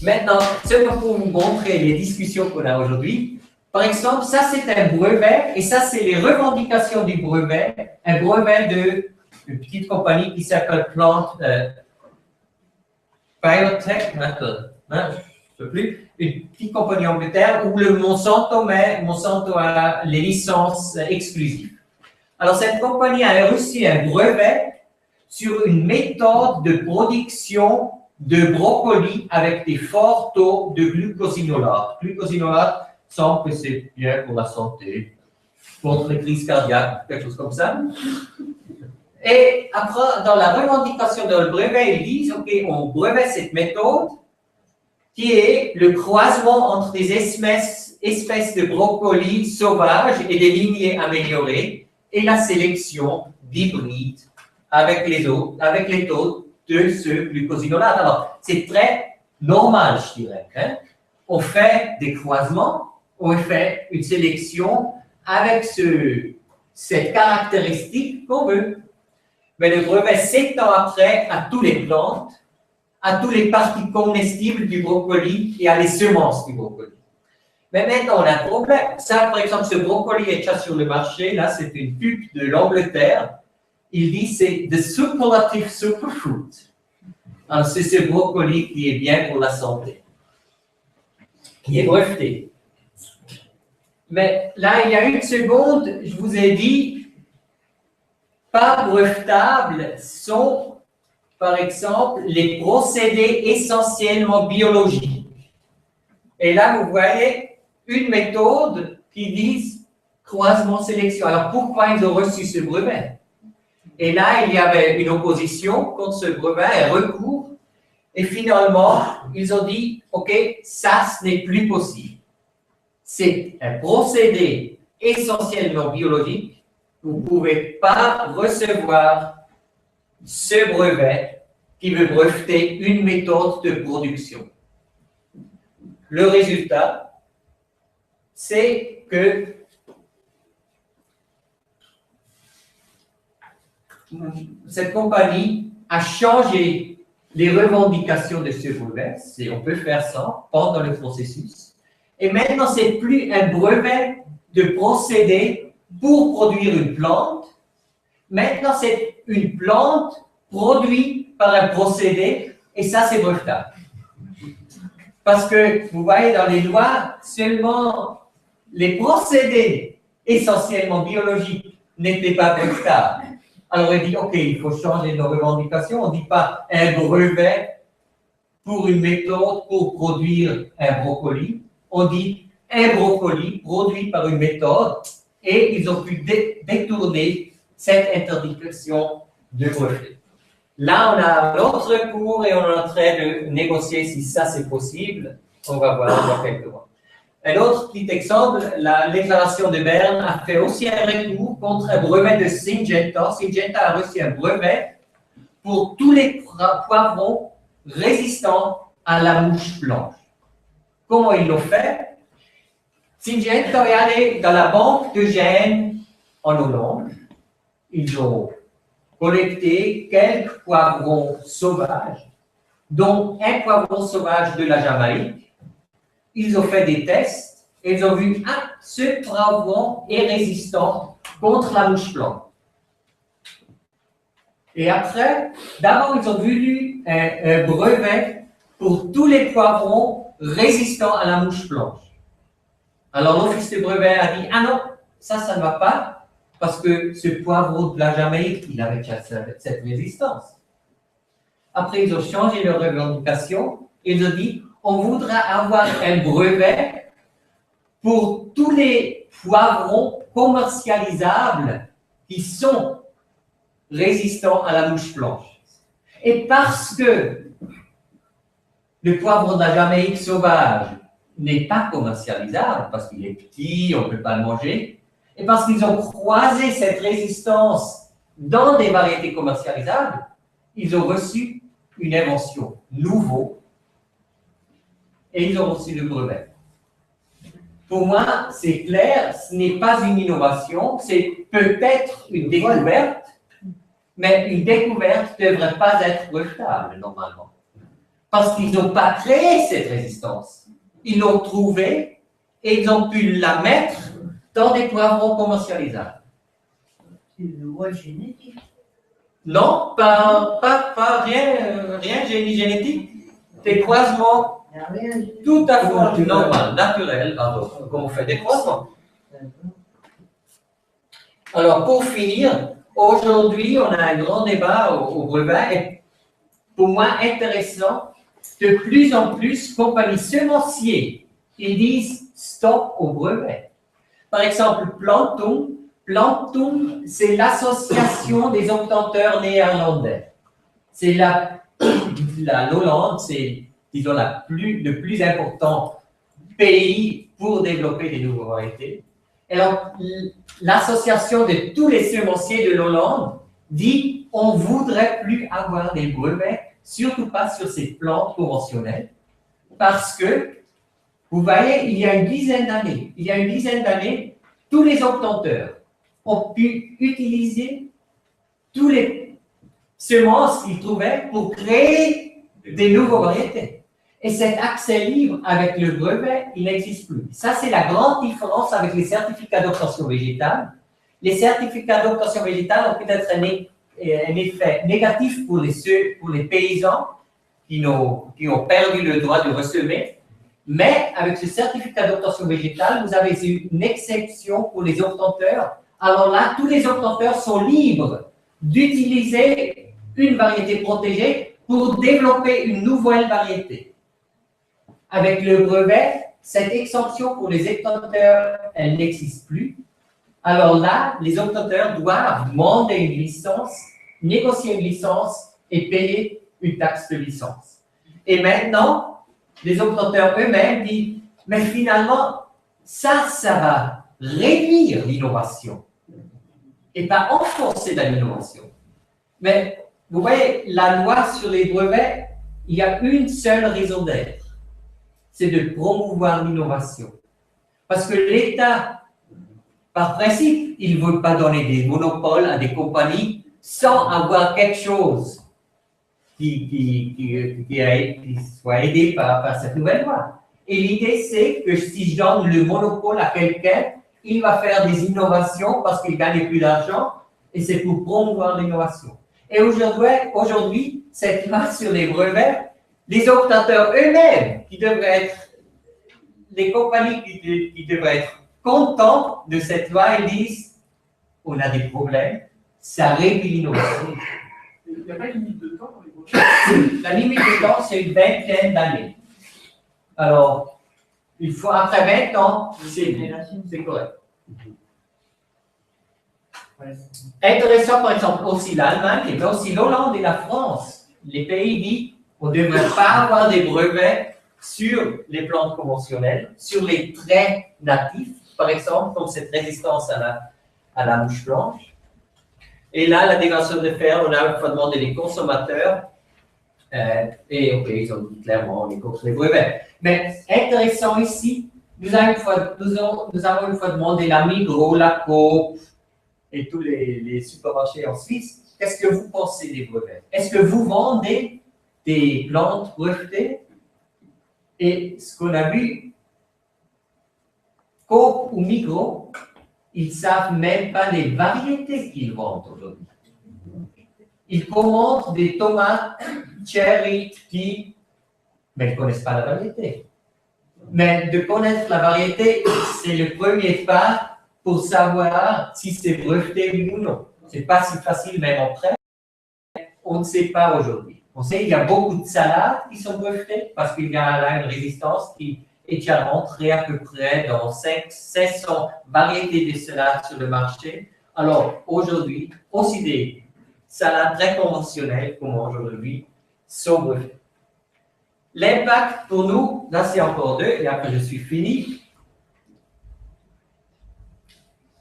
Maintenant, seulement pour vous montrer les discussions qu'on a aujourd'hui, par exemple, ça c'est un brevet et ça c'est les revendications du brevet, un brevet d'une petite compagnie qui s'appelle Plant Biotech Method, hein, je ne sais plus, une petite compagnie en Angleterre où le Monsanto a les licences exclusives. Alors cette compagnie a reçu un brevet sur une méthode de production de brocoli avec des forts taux de glucosinolate. Glucosinolate semble que c'est bien pour la santé, contre les crises cardiaques, quelque chose comme ça. Et après, dans la revendication de le brevet, ils disent, OK, on brevet cette méthode qui est le croisement entre des espèces de brocolis sauvages et des lignées améliorées et la sélection d'hybrides avec les taux de ce glucosinolate. Alors, c'est très normal, je dirais. Hein? On fait des croisements, on fait une sélection avec cette caractéristique qu'on veut. Mais le brevet s'étend après à toutes les plantes, à toutes les parties comestibles du brocoli et à les semences du brocoli. Mais maintenant, on a un problème. Ça, par exemple, ce brocoli est déjà sur le marché. Là, c'est une pub de l'Angleterre. Il dit c'est the superlative superfood. Alors, c'est ce brocoli qui est bien pour la santé, qui est breveté. Mais là, il y a une seconde, je vous ai dit, pas brevetables sont, par exemple, les procédés essentiellement biologiques. Et là, vous voyez une méthode qui dit croisement-sélection. Alors, pourquoi ils ont reçu ce brevet? Et là, il y avait une opposition contre ce brevet, un recours. Et finalement, ils ont dit, OK, ça, ce n'est plus possible. C'est un procédé essentiellement biologique. Vous ne pouvez pas recevoir ce brevet qui veut breveter une méthode de production. Le résultat, c'est que cette compagnie a changé les revendications de ce brevet. On peut faire ça pendant le processus. Et maintenant, ce n'est plus un brevet de procédé pour produire une plante. Maintenant, c'est une plante produite par un procédé, et ça, c'est brevetable. Parce que, vous voyez, dans les lois, seulement les procédés essentiellement biologiques n'étaient pas brevetables. Alors, on dit, OK, il faut changer nos revendications. On ne dit pas un brevet pour une méthode pour produire un brocoli. On dit un brocoli produit par une méthode, et ils ont pu détourner cette interdiction de brevet. Là, on a notre cours et on est en train de négocier si ça c'est possible. On va voir dans quelques mois. Un autre petit exemple, la déclaration de Berne a fait aussi un recours contre un brevet de Syngenta. Syngenta a reçu un brevet pour tous les poivrons résistants à la mouche blanche. Comment ils l'ont fait? Syngenta est allé dans la banque de gènes en Hollande. Ils ont collecté quelques poivrons sauvages, dont un poivron sauvage de la Jamaïque. Ils ont fait des tests et ils ont vu ce poivron est résistant contre la mouche blanche. Et après, d'abord, ils ont voulu un brevet pour tous les poivrons résistants à la mouche blanche. Alors, l'office de brevet a dit, ah non, ça ne va pas, parce que ce poivron de la Jamaïque, il avait déjà cette résistance. Après, ils ont changé leur revendication. Ils ont dit, on voudra avoir un brevet pour tous les poivrons commercialisables qui sont résistants à la mouche blanche. Et parce que le poivron de la Jamaïque sauvage n'est pas commercialisable, parce qu'il est petit, on ne peut pas le manger, et parce qu'ils ont croisé cette résistance dans des variétés commercialisables, ils ont reçu une invention nouveau et ils ont reçu le brevet. Pour moi, c'est clair, ce n'est pas une innovation, c'est peut-être une découverte, mais une découverte ne devrait pas être brevetable normalement. Parce qu'ils n'ont pas créé cette résistance. Ils l'ont trouvée et ils ont pu la mettre dans des poivrons commercialisables. C'est une loi génétique. Non, rien génétique. Des croisements Il n'y a rien. tout à fait normal, naturel, comme on fait des croisements. Alors, pour finir, aujourd'hui, on a un grand débat au brevet, et pour moi intéressant, de plus en plus, compagnies semenciers, ils disent stop au brevet. Par exemple, Plantum, c'est l'association des obtenteurs néerlandais. C'est la Hollande, c'est, disons, le plus important pays pour développer des nouvelles variétés. Alors, l'association de tous les semenciers de l'Hollande dit on ne voudrait plus avoir des brevets, surtout pas sur ces plantes conventionnelles, parce que, vous voyez, il y a une dizaine d'années, tous les obtenteurs ont pu utiliser tous les semences qu'ils trouvaient pour créer des nouvelles variétés. Et cet accès libre avec le brevet, il n'existe plus. Ça, c'est la grande différence avec les certificats d'obtention végétale. Les certificats d'obtention végétale ont peut-être un effet négatif pour les paysans qui ont perdu le droit de ressemer. Mais avec ce certificat d'obtention végétale, vous avez une exception pour les obtenteurs. Alors là, tous les obtenteurs sont libres d'utiliser une variété protégée pour développer une nouvelle variété. Avec le brevet, cette exemption pour les obtenteurs, elle n'existe plus. Alors là, les obtenteurs doivent demander une licence, négocier une licence et payer une taxe de licence. Et maintenant, les obtenteurs eux-mêmes disent, mais finalement, ça va réduire l'innovation et pas renforcer l'innovation. Mais vous voyez, la loi sur les brevets, il y a une seule raison d'être. C'est de promouvoir l'innovation. Parce que l'État, par principe, il ne veut pas donner des monopoles à des compagnies sans avoir quelque chose qui soit aidé par cette nouvelle loi. Et l'idée, c'est que si je donne le monopole à quelqu'un, il va faire des innovations parce qu'il gagne plus d'argent et c'est pour promouvoir l'innovation. Et aujourd'hui, cette loi sur les brevets, les obtenteurs eux-mêmes, qui devraient être, les compagnies qui devraient être contents de cette loi, ils disent, on a des problèmes, ça réduit l'innovation. Il n'y a pas de limite de temps dans les brevets? La limite de temps, c'est une vingtaine d'années. Alors, il faut, après 20 ans, c'est correct. Intéressant, par exemple, aussi l'Allemagne, et aussi l'Hollande et la France. Les pays disent on ne devrait pas avoir des brevets sur les plantes conventionnelles, sur les traits natifs, par exemple, comme cette résistance à la mouche blanche. Et là, la déclaration de faire, on a demandé les consommateurs, et OK, ils ont dit clairement, on est contre les brevets. Mais intéressant ici, nous avons une fois demandé la Migros, la Coop et tous les supermarchés en Suisse. Qu'est-ce que vous pensez des brevets? Est-ce que vous vendez des plantes brevetées? Et ce qu'on a vu, Coop ou Migros, ils ne savent même pas les variétés qu'ils vendent aujourd'hui. Ils commandent des tomates, cherry, qui, mais ils ne connaissent pas la variété. Mais de connaître la variété, c'est le premier pas pour savoir si c'est breveté ou non. Ce n'est pas si facile même en prêt. On ne sait pas aujourd'hui. On sait qu'il y a beaucoup de salades qui sont brevetées parce qu'il y a là une résistance qui est déjà rentrée à peu près dans 500 variétés de salades sur le marché. Alors aujourd'hui, aussi des salades très conventionnelles comme aujourd'hui sont brevetées. L'impact pour nous, là c'est encore 2 et après je suis fini.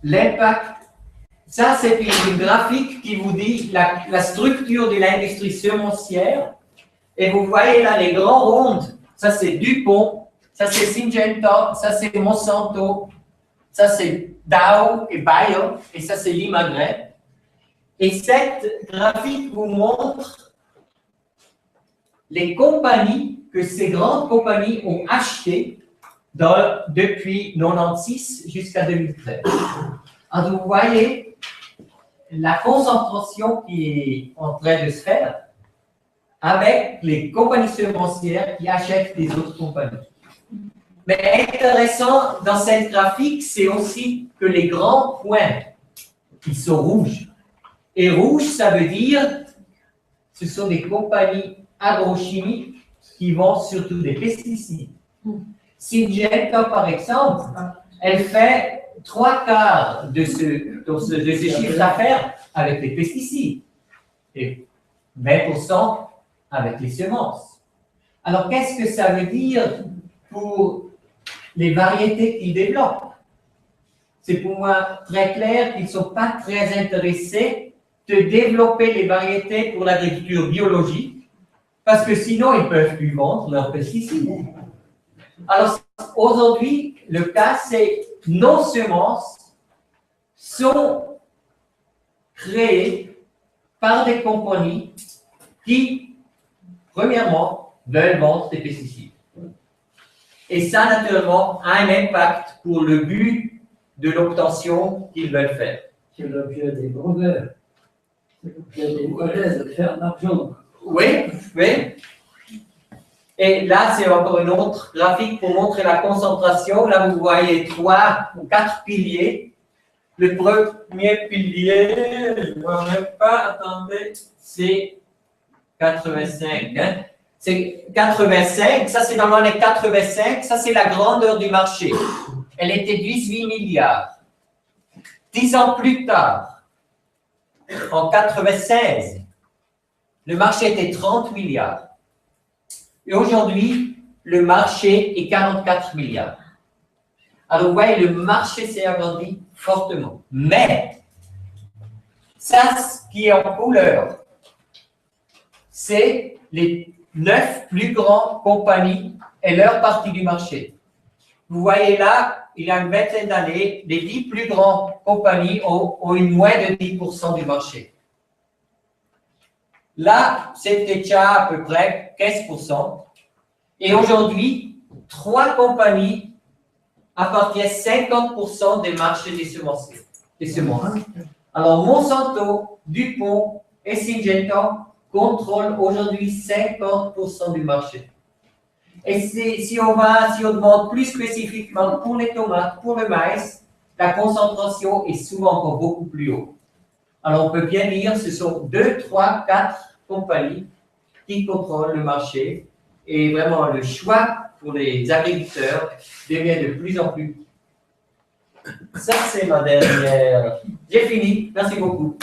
L'impact, ça c'est une graphique qui vous dit la structure de l'industrie semencière. Et vous voyez là les grands rondes, ça c'est DuPont, ça c'est Syngenta, ça c'est Monsanto, ça c'est Dow et Bayer, et ça c'est Limagrain. Et cette graphique vous montre les compagnies que ces grandes compagnies ont achetées depuis 1996 jusqu'à 2013. Alors, vous voyez la concentration qui est en train de se faire avec les compagnies semencières qui achètent des autres compagnies. Mais intéressant dans cette graphique, c'est aussi que les grands points, ils sont rouges. Et rouge, ça veut dire, ce sont des compagnies agrochimiques qui vendent surtout des pesticides. Syngenta, par exemple, elle fait 3/4 de ce chiffre d'affaires avec les pesticides et 20% avec les semences. Alors, qu'est-ce que ça veut dire pour les variétés qu'ils développent? C'est pour moi très clair qu'ils ne sont pas très intéressés de développer les variétés pour l'agriculture biologique, parce que sinon, ils ne peuvent plus vendre leurs pesticides. Alors, aujourd'hui, le cas, c'est nos semences sont créées par des compagnies qui, premièrement, veulent vendre des pesticides. Et ça, naturellement, a un impact pour le but de l'obtention qu'ils veulent faire. C'est l'objet des brevets. C'est l'objet des brevets de faire de l'argent. Oui, oui. Et là, c'est encore une autre graphique pour montrer la concentration. Là, vous voyez 3 ou 4 piliers. Le premier pilier, je ne vois même pas, attendez, c'est 85. Hein? C'est 85, ça c'est dans l'année 85, ça c'est la grandeur du marché. Elle était 18 milliards. 10 ans plus tard, en 96, le marché était 30 milliards. Et aujourd'hui, le marché est 44 milliards. Alors, vous voyez, le marché s'est agrandi fortement. Mais, ça, ce qui est en couleur, c'est les 9 plus grandes compagnies et leur partie du marché. Vous voyez là, il y a une vingtaine d'années, les 10 plus grandes compagnies ont une moins de 10% du marché. Là, c'était déjà à peu près 15%. Et aujourd'hui, 3 compagnies appartiennent 50% des marchés des semences. Alors, Monsanto, DuPont et Syngenta contrôlent aujourd'hui 50% du marché. Et si on demande plus spécifiquement pour les tomates, pour le maïs, la concentration est souvent encore beaucoup plus haute. Alors, on peut bien dire que ce sont 2, 3, 4 compagnies qui contrôlent le marché et vraiment le choix pour les agriculteurs devient de plus en plus. Ça, c'est ma dernière. J'ai fini. Merci beaucoup.